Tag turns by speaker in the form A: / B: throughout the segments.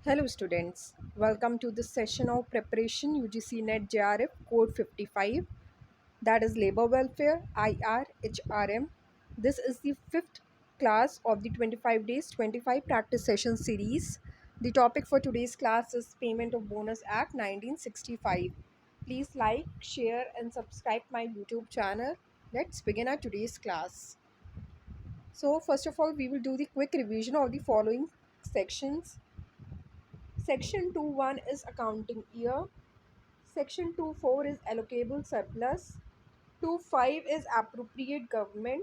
A: Hello students, welcome to this session of preparation UGC NET JRF code 55, that is labor welfare IRHRM. This is the fifth class of the 25 days 25 practice session series. The topic for today's class is Payment of Bonus Act 1965. Please like, share and subscribe my YouTube channel. Let's begin our today's class. So first of all, we will do the quick revision of the following sections. Section 2.1 is accounting year. Section 2.4 is allocable surplus. 2.5 is appropriate government.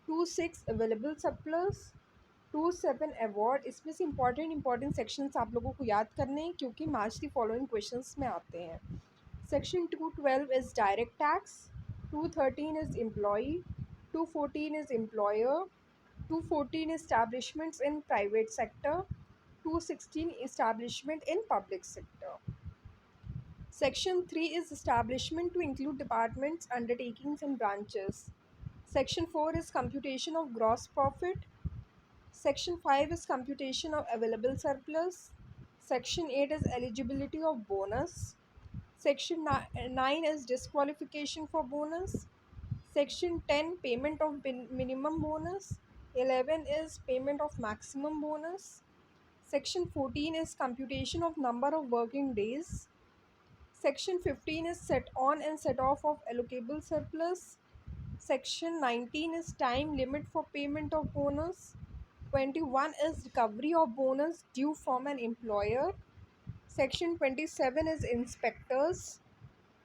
A: 2.6 available surplus. 2.7 award. इसमें से important sections आप लोगों को याद करने हैं क्योंकि match the following questions में आते हैं. Section 2.12 is direct tax. 2.13 is employee. 2.14 is employer. 2.14 establishments in private sector. 2.16 establishment in public sector. Section 3 is establishment to include departments, undertakings and branches. Section 4 is computation of gross profit. Section 5 is computation of available surplus. Section 8 is eligibility of bonus. Section 9 is disqualification for bonus. Section 10 payment of minimum bonus. 11 is payment of maximum bonus. Section 14 is computation of number of working days. Section 15 is set on and set off of allocable surplus. Section 19 is time limit for payment of bonus. 21 is recovery of bonus due from an employer. Section 27 is inspectors.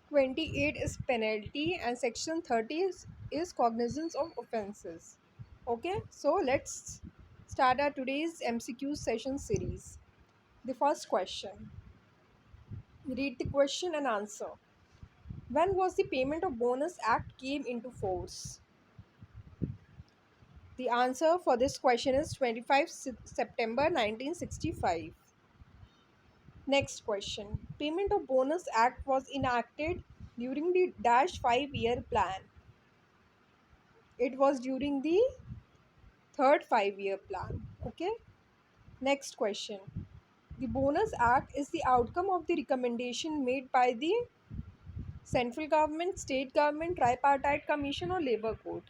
A: 28 is penalty and section 30 is cognizance of offenses. Okay, so let's start our today's MCQ session series. The first question. Read the question and answer. When was the Payment of Bonus Act came into force? The answer for this question is 25 September 1965. Next question. Payment of Bonus Act was enacted during the dash 5-year plan. It was during the third 5-year plan. Okay. Next question. The Bonus Act is the outcome of the recommendation made by the central government, state government, tripartite commission or labor court.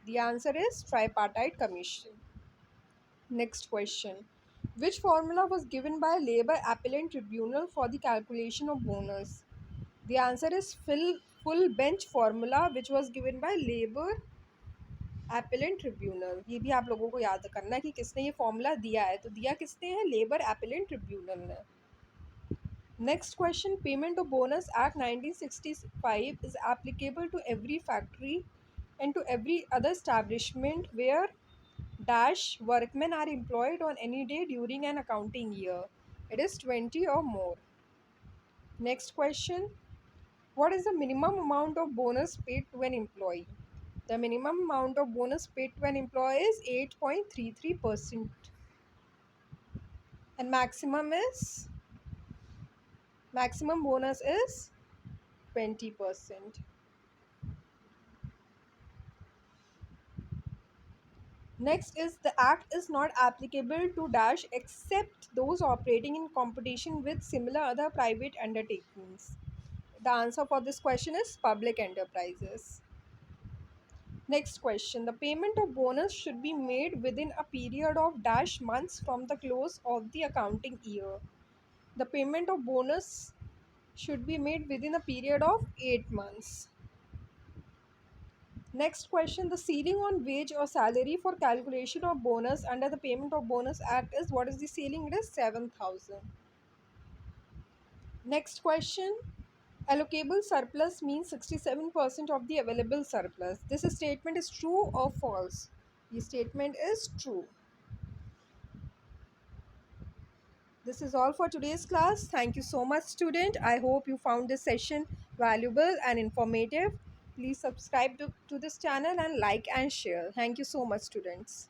A: The answer is tripartite commission. Next question. Which formula was given by Labour Appellate Tribunal for the calculation of bonus? The answer is full bench formula which was given by Labour Appellate Tribunal. ये भी आप लोगों को याद करना है कि किसने ये फॉर्मूला दिया है. तो दिया किसने है? लेबर एपिलेट ट्रिब्यूनल ने. Next question. Payment of Bonus Act 1965 is applicable to every factory and to every other establishment where dash workmen are employed on any day during an accounting year. It is 20 or more. Next question. What is the minimum amount of bonus paid to an employee? The minimum amount of bonus paid to an employee is 8.33% and maximum bonus is 20%. Next is the act is not applicable to dash except those operating in competition with similar other private undertakings. The answer for this question is public enterprises. Next question. The payment of bonus should be made within a period of dash months from the close of the accounting year. The payment of bonus should be made within a period of 8 months. Next question. The ceiling on wage or salary for calculation of bonus under the Payment of Bonus Act is, what is the ceiling? It is 7,000. Next question. Allocable surplus means 67% of the available surplus. This statement is true or false? The statement is true. This is all for today's class. Thank you so much, student. I hope you found this session valuable and informative. Please subscribe to this channel and like and share. Thank you so much, students.